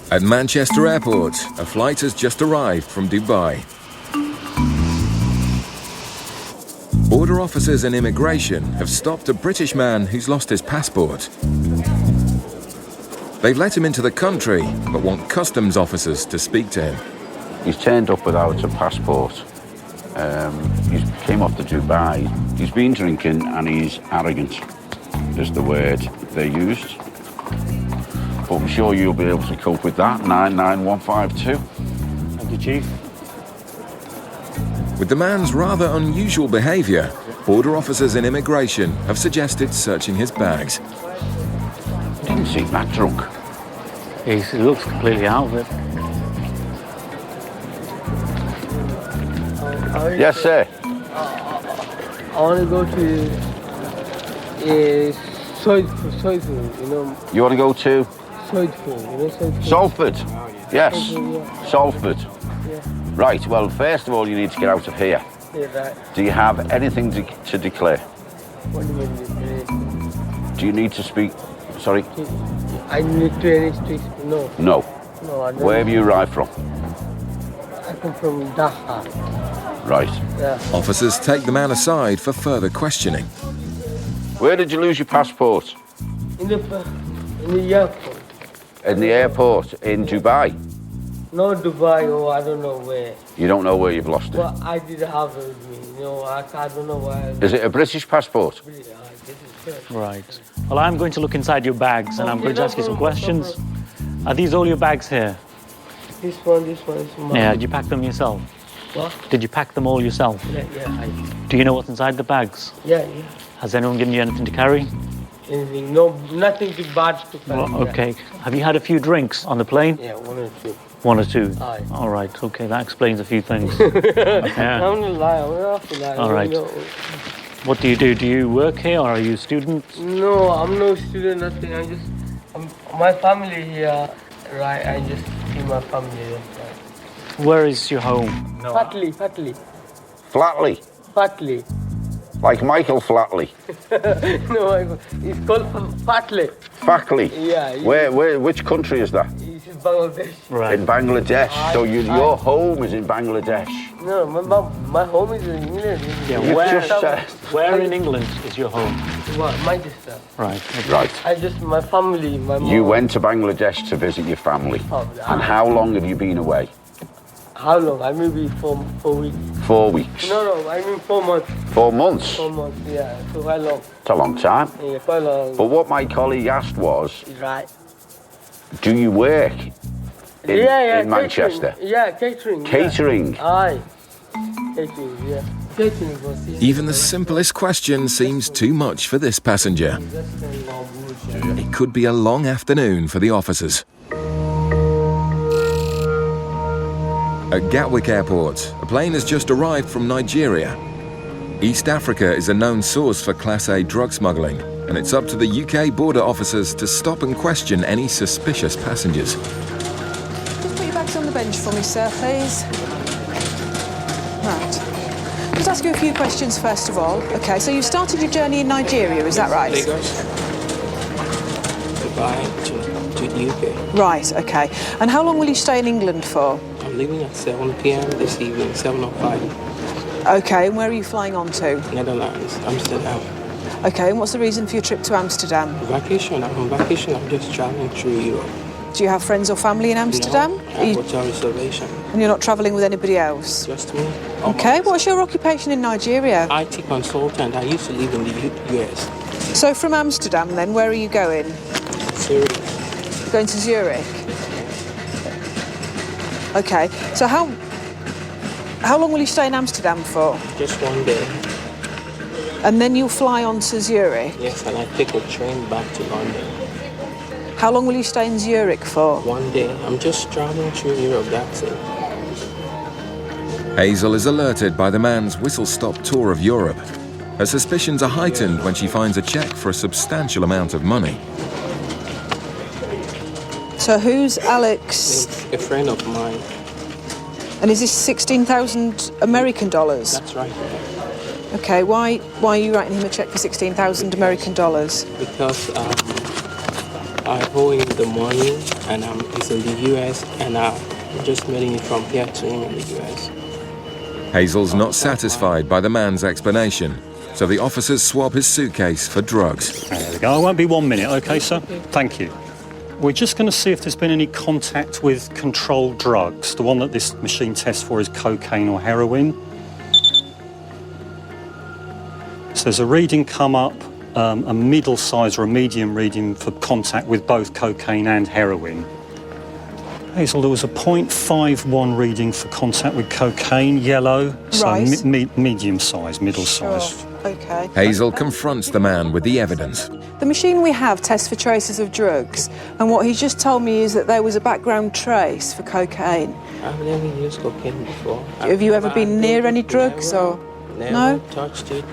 At Manchester Airport, a flight has just arrived from Dubai. Border officers and immigration have stopped a British man who's lost his passport. They've let him into the country, but want customs officers to speak to him. He's turned up without a passport. He came off to Dubai. He's been drinking and he's arrogant, is the word they used. But I'm sure you'll be able to cope with that. 99152. Thank you, Chief. With the man's rather unusual behaviour, border officers and immigration have suggested searching his bags. He didn't seem that drunk. He looks completely out of it. Yes, sir. I want to go to Soidful, you know. You want to go to? Soidful, you know Soidful? Salford. Yes. Yeah. Salford. Yeah. Right, well, first of all, you need to get out of here. Yeah, right. Do you have anything to declare? What do you mean? Do you need to speak? Sorry? I need to speak. No. No. No, I don't. Where have you arrived from? I come from Dhaka. Right. Yeah. Officers take the man aside for further questioning. Where did you lose your passport? In the airport. In the airport in Dubai. No, Dubai, or I don't know where. You don't know where you've lost it? Well, I did have it with me. You know, I don't know why. Is it a British passport? Right. Well, I'm going to look inside your bags and I'm going to ask you some questions. Are these all your bags here? This one is mine. Yeah, did you pack them yourself? What? Did you pack them all yourself? Yeah. Do you know what's inside the bags? Yeah. Has anyone given you anything to carry? Anything? No, nothing too bad to carry. Well, okay. Have you had a few drinks on the plane? Yeah, one or two. One or two? Aye. All right, okay, that explains a few things. I'm Yeah. gonna lie, I'm gonna have to lie. All right. You know. What do you do? Do you work here or are you a student? No, I'm no student, nothing. My family here, right? I just see my family. Right. Where is your home? Fatley. Flatley. Fatley. Like Michael Flatley. No, it's called Fatley. Fackley. Yeah. Which country is that? It's in Bangladesh. Right. In Bangladesh. So your home is in Bangladesh. No, my home is in England. Yeah, You've just said. Where in England is your home? Manchester. Right. Okay. Right. My family, my mom. You went to Bangladesh to visit your family. And how long have you been away? How long? I maybe 4 weeks. 4 weeks. No, I mean 4 months. 4 months? 4 months, yeah. So quite long. It's a long time. Yeah, quite long. But what my colleague asked was, Right. do you work in Manchester? Catering. Yeah, catering. Catering? Yeah. Aye. Catering, yeah. Catering was, yeah. Even the simplest question seems too much for this passenger. It could be a long afternoon for the officers. At Gatwick Airport, a plane has just arrived from Nigeria. East Africa is a known source for Class A drug smuggling, and it's up to the UK border officers to stop and question any suspicious passengers. Just put your bags on the bench for me, sir, please. Right. Just ask you a few questions first of all. Okay, so you started your journey in Nigeria, is that right? Lagos. Dubai to the UK. Right, okay. And how long will you stay in England for? I'm leaving at 7 p.m. this evening, 7:05. Okay, and where are you flying on to? Netherlands, Amsterdam. Okay, and what's the reason for your trip to Amsterdam? Vacation. I'm on vacation. I'm just traveling through Europe. Do you have friends or family in Amsterdam? No, I have hotel reservation. And you're not travelling with anybody else? Just me. Okay, what's your occupation in Nigeria? IT consultant. I used to live in the US. So from Amsterdam then, where are you going? Zurich. Going to Zurich? Okay, so how long will you stay in Amsterdam for? Just 1 day. And then you'll fly on to Zurich? Yes, and I take a train back to London. How long will you stay in Zurich for? 1 day. I'm just traveling through Europe, that's it. Hazel is alerted by the man's whistle-stop tour of Europe. Her suspicions are heightened when she finds a cheque for a substantial amount of money. So who's Alex? It's a friend of mine. And is this 16,000 American dollars? That's right. Okay, why are you writing him a cheque for 16,000 American dollars? Because I owe him the money and he's in the US, and I'm just mailing it from here to him in the US. Hazel's not satisfied by the man's explanation, so the officers swab his suitcase for drugs. There we go. It won't be 1 minute, okay, sir? Thank you. We're just going to see if there's been any contact with controlled drugs. The one that this machine tests for is cocaine or heroin. So there's a reading come up, a middle size or a medium reading for contact with both cocaine and heroin. Hazel, there was a 0.51 reading for contact with cocaine, yellow, so Right. medium size, middle size. Okay. Hazel confronts the man with the evidence. The machine we have tests for traces of drugs, and what he's just told me is that there was a background trace for cocaine. I've never used cocaine before. Have you ever been near any drugs, or...? Never No? touched it.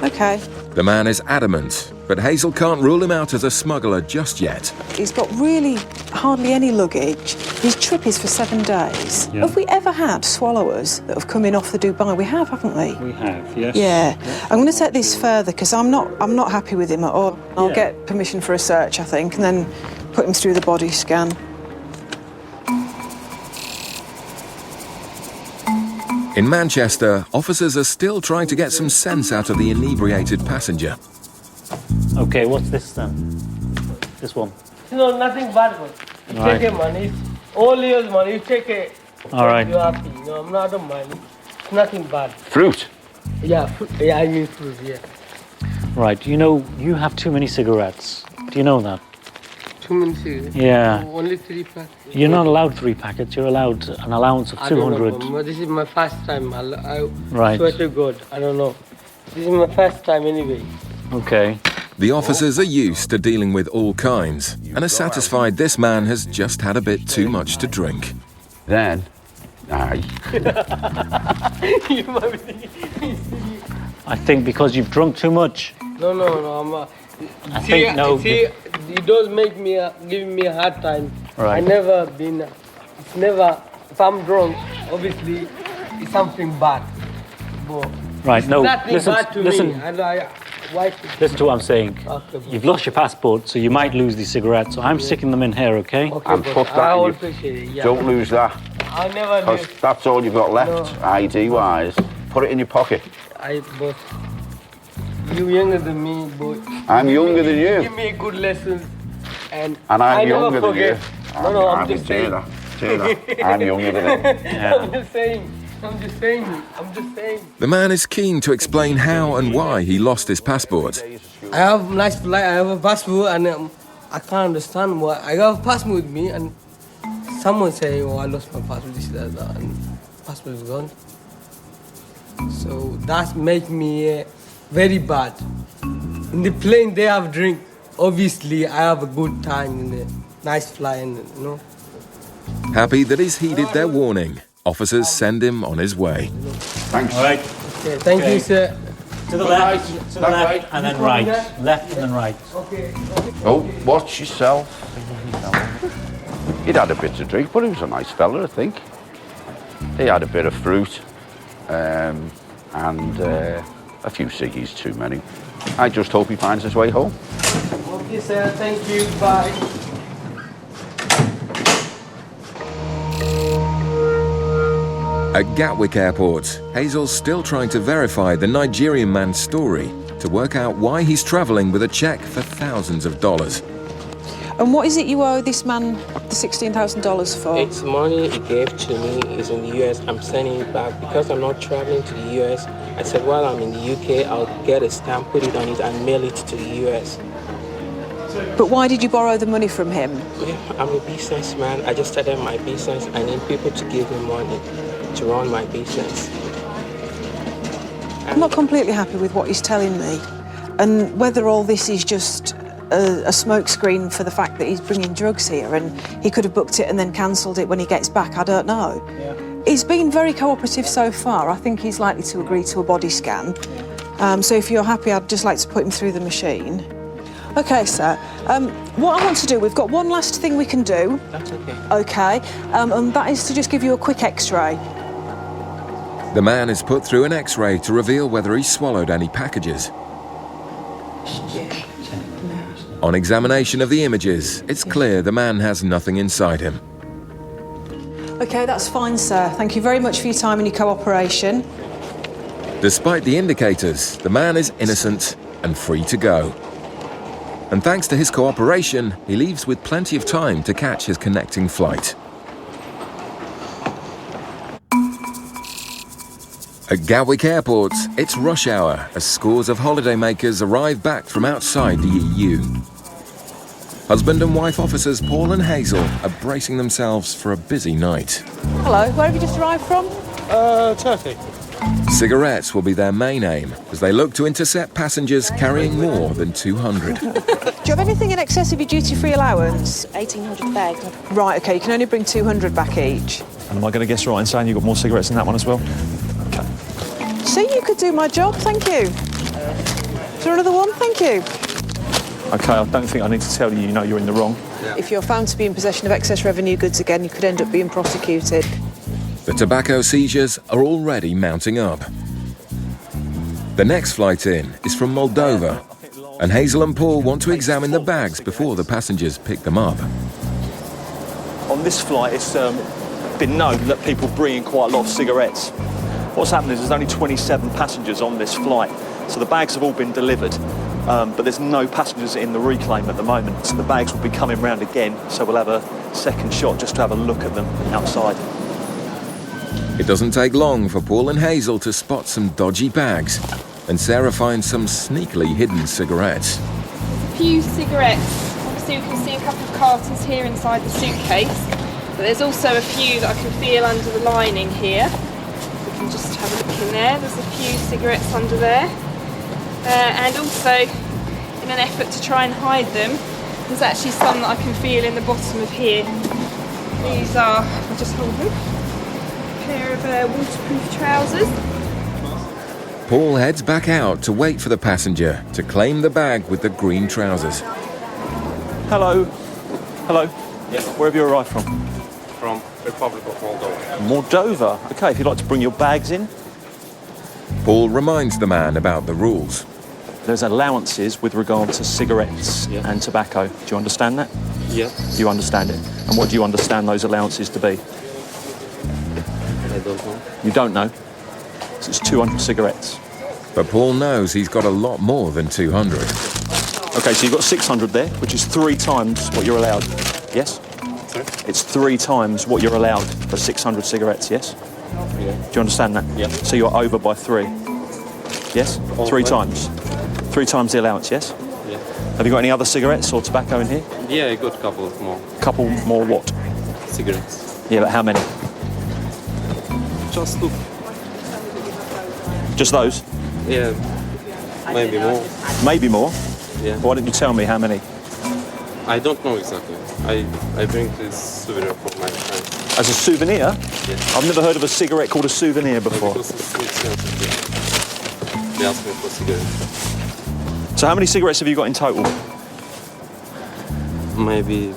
Okay. The man is adamant, but Hazel can't rule him out as a smuggler just yet. He's got really hardly any luggage. His trip is for 7 days. Yeah. Have we ever had swallowers that have come in off the Dubai? We have, haven't we? We have, yes. Yeah. I'm going to take this further because I'm not happy with him at all. I'll Yeah. get permission for a search, I think, and then put him through the body scan. In Manchester, officers are still trying to get some sense out of the inebriated passenger. Okay, what's this then? This one. No, nothing bad, man. You Right. take it, man. It's all yours, man. You take it. All right. You're happy. No, I'm not, I don't mind. It's nothing bad. Fruit. Yeah, yeah, I mean fruit, yeah. Right, you know, you have too many cigarettes. Do you know that? 2 minutes cigarettes. Yeah. Only 3 packs. You're not allowed 3 packets, you're allowed an allowance of I don't know, 200. but this is my first time. I Right. swear to God, I don't know. This is my first time anyway. Okay. The officers are used to dealing with all kinds and are satisfied this man has just had a bit too much to drink. Then, aye. You might be thinking, I think because you've drunk too much. no, I'm I think no. See, it does make me, giving me a hard time. Right. I never been, it's never, if I'm drunk, obviously, it's something bad. But Right, no, nothing listen, bad to listen, me. Why should- listen to what I'm saying. Okay, You've lost your passport, so you might lose these cigarettes, so I'm sticking them in here, okay? okay, And but put that I in will your- appreciate it, yeah. Don't lose that, I never because lose. that's all you've got left, ID-wise. Put it in your pocket. But you younger than me, but I'm younger than you. give me a good lesson, and And I I'm never younger than you. forget. No, I'm just saying. Say that. I'm younger than him. I'm just saying. I'm just saying. The man is keen to explain how and why he lost his passport. I have nice flight. I have a passport, and I can't understand why. I have a passport with me, and someone say, "Oh, I lost my passport. This, that, and passport is gone." So that make me very bad. In the plane, they have drink. Obviously, I have a good time in the nice flying, you know. Happy that he's heeded their warning, officers send him on his way. Thanks. All right, Okay, thank you, sir. to the left, and then right. Left and then right. Okay. Oh, watch yourself. He'd had a bit to drink, but he was a nice fella, I think. He had a bit of fruit, and a few ciggies too many. I just hope he finds his way home. Okay, sir. Thank you. Bye. At Gatwick Airport, Hazel's still trying to verify the Nigerian man's story to work out why he's travelling with a cheque for thousands of dollars. And what is it you owe this man the $16,000 for? It's money he gave to me. It's in the US. I'm sending it back because I'm not traveling to the US. I said while I'm in the UK, I'll get a stamp, put it on it, and mail it to the US. But why did you borrow the money from him? Yeah, I'm a businessman. I just started my business. I need people to give me money to run my business. I'm not completely happy with what he's telling me, and whether all this is just a smokescreen for the fact that he's bringing drugs here and he could have booked it and then cancelled it when he gets back, I don't know. Yeah. He's been very cooperative so far. I think he's likely to agree to a body scan. So if you're happy, I'd just like to put him through the machine. OK, sir. What I want to do, we've got one last thing we can do. That's okay. OK, and that is to just give you a quick X-ray. The man is put through an X-ray to reveal whether he swallowed any packages. On examination of the images, it's clear the man has nothing inside him. OK, that's fine, sir. Thank you very much for your time and your cooperation. Despite the indicators, the man is innocent and free to go. And thanks to his cooperation, he leaves with plenty of time to catch his connecting flight. At Gatwick Airport, it's rush hour as scores of holidaymakers arrive back from outside the EU. Husband and wife officers Paul and Hazel are bracing themselves for a busy night. Hello, where have you just arrived from? Turkey. Cigarettes will be their main aim as they look to intercept passengers carrying more than 200. Do you have anything in excess of your duty-free allowance? 1,800 bags. Right, OK, you can only bring 200 back each. And am I going to guess right in saying you've got more cigarettes than that one as well? OK. See, you could do my job, thank you. Is there another one? Thank you. OK, I don't think I need to tell you, you know you're in the wrong. If you're found to be in possession of excess revenue goods again, you could end up being prosecuted. The tobacco seizures are already mounting up. The next flight in is from Moldova, and Hazel and Paul want to examine the bags before the passengers pick them up. On this flight, it's been known that people bring in quite a lot of cigarettes. What's happened is there's only 27 passengers on this flight, so the bags have all been delivered, but there's no passengers in the reclaim at the moment, so the bags will be coming round again, so we'll have a second shot just to have a look at them outside. It doesn't take long for Paul and Hazel to spot some dodgy bags, and Sarah finds some sneakily hidden cigarettes. A few cigarettes. Obviously, we can see a couple of cartons here inside the suitcase, but there's also a few that I can feel under the lining here. We can just have a look in there. There's a few cigarettes under there. And also, in an effort to try and hide them, there's actually some that I can feel in the bottom of here. These are, I'll just hold them, a pair of waterproof trousers. Paul heads back out to wait for the passenger to claim the bag with the green trousers. Hello. Hello. Yes. Where have you arrived from? From Republic of Moldova. Moldova. OK, if you'd like to bring your bags in. Paul reminds the man about the rules. There's allowances with regard to cigarettes and tobacco. Do you understand that? Yeah. You understand it. And what do you understand those allowances to be? I don't know. You don't know? So it's 200 cigarettes. But Paul knows he's got a lot more than 200. OK, so you've got 600 there, which is 3 times what you're allowed. Yes? Sorry? It's 3 times what you're allowed for 600 cigarettes, yes? Yeah. Do you understand that? Yeah. So you're over by 3. Yes? All 3 right. times. 3 times the allowance, yes? Yeah. Have you got any other cigarettes or tobacco in here? Yeah, I got a couple of more Couple more what? cigarettes. Yeah, but how many? Just 2. Just those? Yeah. Maybe more. Maybe more? Yeah. Why didn't you tell me how many? I don't know exactly. I bring this souvenir from my friend. As a souvenir? Yeah. I've never heard of a cigarette called a souvenir before. Because it's expensive. Yeah. They asked me for cigarettes. So how many cigarettes have you got in total? Maybe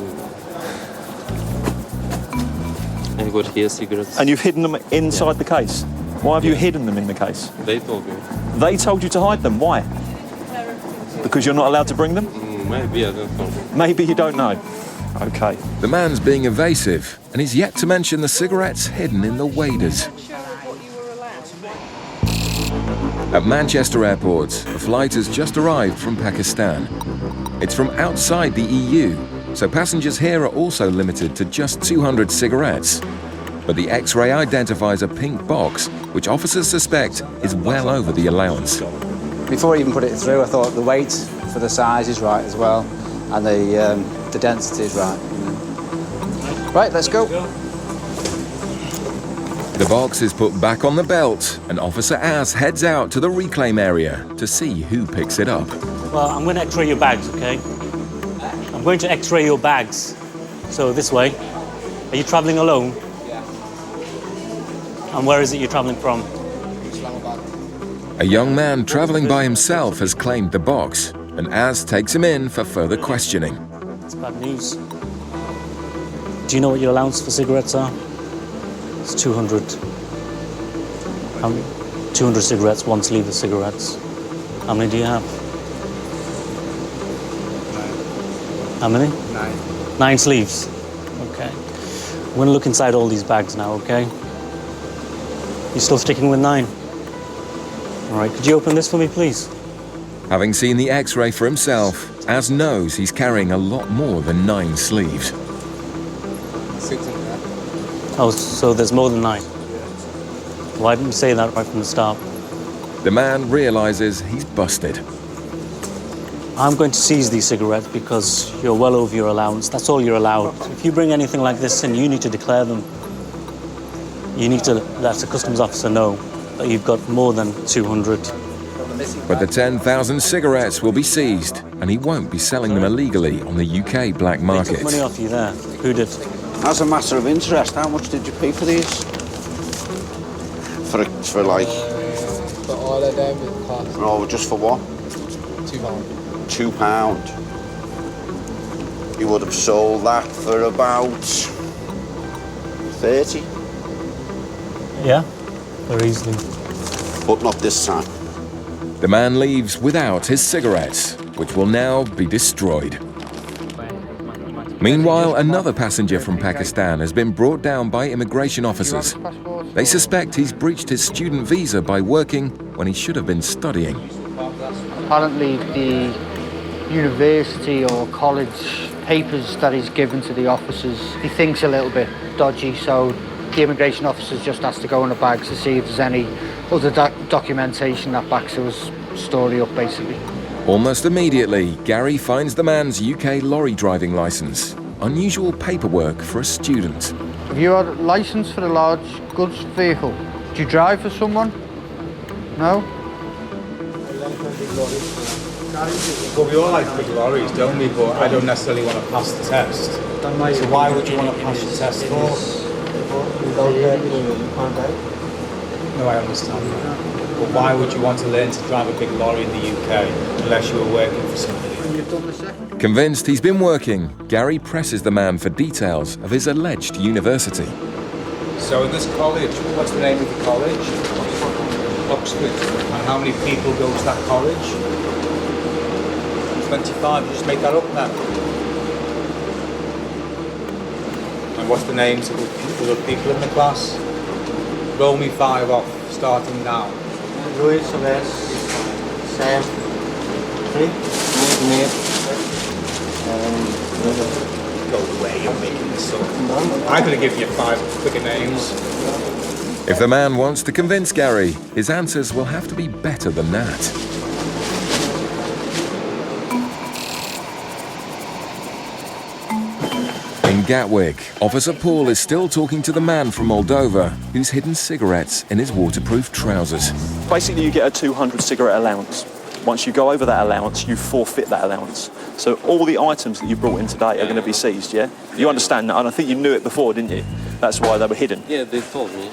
I got here cigarettes. And you've hidden them inside the case? Why have you hidden them in the case? They told me. They told you to hide them. Why? Because you're not allowed to bring them? Maybe, I don't know. Maybe you don't know. OK. The man's being evasive, and he's yet to mention the cigarettes hidden in the waders. At Manchester Airport, a flight has just arrived from Pakistan. It's from outside the EU, so passengers here are also limited to just 200 cigarettes. But the X-ray identifies a pink box, which officers suspect is well over the allowance. Before I even put it through, I thought the weight for the size is right as well, and the density is right. Right, let's go. The box is put back on the belt, and Officer Az heads out to the reclaim area to see who picks it up. Well, I'm going to X-ray your bags, OK? I'm going to X-ray your bags. So this way. Are you travelling alone? Yeah. And where is it you're travelling from? A young man travelling by himself has claimed the box, and Az takes him in for further questioning. It's bad news. Do you know what your allowance for cigarettes are? It's 200. 200 cigarettes, 1 sleeve of cigarettes. How many do you have? How many? 9. 9 sleeves. Okay. I'm going to look inside all these bags now, okay? You still sticking with 9? All right, could you open this for me, please? Having seen the X-ray for himself, Az knows he's carrying a lot more than 9 sleeves. 6 and a half. Oh, so there's more than 9. Why didn't you say that right from the start? The man realizes he's busted. I'm going to seize these cigarettes because you're well over your allowance. That's all you're allowed. If you bring anything like this in, you need to declare them. You need to let the customs officer know that you've got more than 200. But the 10,000 cigarettes will be seized, and he won't be selling them illegally on the UK black They market. took money off you there. Who did? As a matter of interest, how much did you pay for these? For like, For all of them, it cost no, just for what? £2. £2. You would have sold that for about 30, Yeah, very easily. but not this time. The man leaves without his cigarettes, which will now be destroyed. Meanwhile, another passenger from Pakistan has been brought down by immigration officers. They suspect he's breached his student visa by working when he should have been studying. Apparently the university or college papers that he's given to the officers, he thinks a little bit dodgy, so the immigration officers just has to go in the bags to see if there's any other documentation that backs his story up, basically. Almost immediately, Gary finds the man's UK lorry driving licence. Unusual paperwork for a student. Have you had a licence for a large goods vehicle? Do you drive for someone? No? Well, we all like big lorries, don't we? But I don't necessarily want to pass the test. So why would you want to pass the test for? No, I understand that. But why would you want to learn to drive a big lorry in the UK unless you were working for somebody? Convinced he's been working, Gary presses the man for details of his alleged university. So in this college, what's the name of the college? Oxford. And how many people go to that college? 25, you just make that up now. And what's the names of the people in the class? Roll me 5 off, starting now. Louis, Wes, Sam, Nate, Go away, you're making this up. I'm going to give you 5 quicker names. If the man wants to convince Gary, his answers will have to be better than that. In Gatwick, Officer Paul is still talking to the man from Moldova who's hidden cigarettes in his waterproof trousers. Basically, you get a 200 cigarette allowance. Once you go over that allowance, you forfeit that allowance. So all the items that you brought in today are going to be seized, yeah? You understand that? And I think you knew it before, didn't you? That's why they were hidden. Yeah, they told me.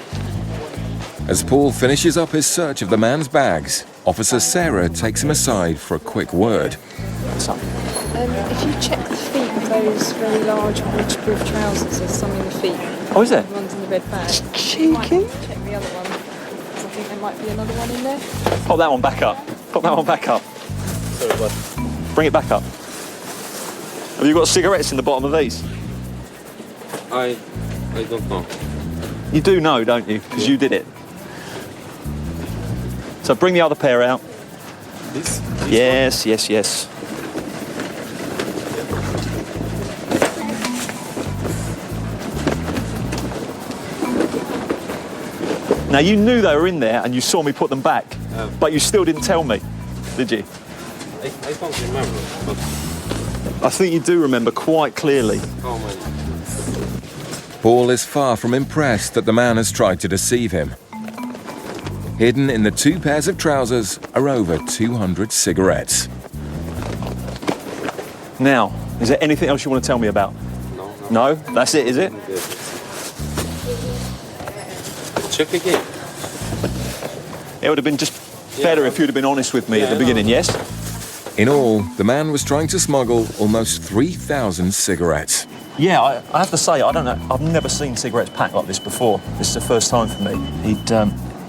As Paul finishes up his search of the man's bags, Officer Sarah takes him aside for a quick word. If you check the feet of those very large waterproof trousers, there's some in the feet. Oh, is there? The one's in the red bag. Cheeky. You might check the other one, because I think there might be another one in there. Pop that one back up. Pop that one back up. Sorry, what? Bring it back up. Have you got cigarettes in the bottom of these? I don't know. You do know, don't you? Because you did it. So bring the other pair out. This Yes, yes, yes. Now you knew they were in there and you saw me put them back, but you still didn't tell me, did you? I don't remember, but I think you do remember quite clearly. how many? Paul is far from impressed that the man has tried to deceive him. Hidden in the 2 pairs of trousers are over 200 cigarettes. Now, is there anything else you want to tell me about? No. No? That's it, is it? Check again. It would have been just better if you'd have been honest with me at the beginning, yes? In all, the man was trying to smuggle almost 3,000 cigarettes. Yeah, I have to say, I don't know, I've never seen cigarettes packed like this before. This is the first time for me. He'd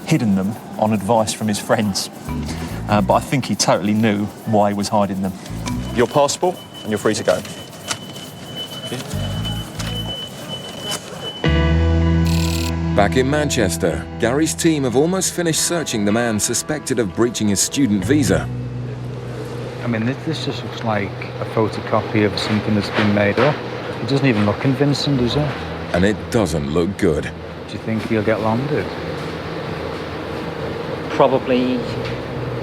hidden them on advice from his friends, but I think he totally knew why he was hiding them. Your passport, and you're free to go. Back in Manchester, Gary's team have almost finished searching the man suspected of breaching his student visa. I mean, this just looks like a photocopy of something that's been made up. It doesn't even look convincing, does it? And it doesn't look good. Do you think he'll get landed? Probably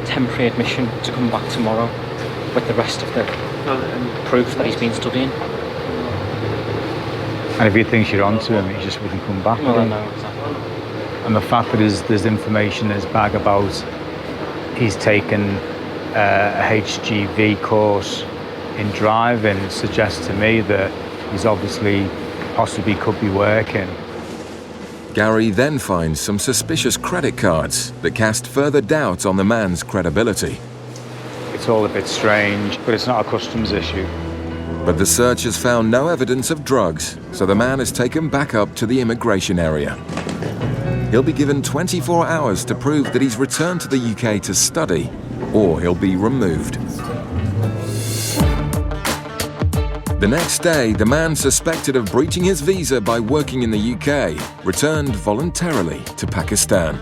temporary admission to come back tomorrow with the rest of the proof that he's been studying. And if he thinks you're onto him, he just wouldn't come back. Well, I know, exactly. And the fact that there's information in his bag about he's taken a HGV course in driving suggests to me that he's obviously possibly could be working. Gary then finds some suspicious credit cards that cast further doubt on the man's credibility. It's all a bit strange, but it's not a customs issue. But the search has found no evidence of drugs, so the man is taken back up to the immigration area. He'll be given 24 hours to prove that he's returned to the UK to study, or he'll be removed. The next day, the man suspected of breaching his visa by working in the UK returned voluntarily to Pakistan.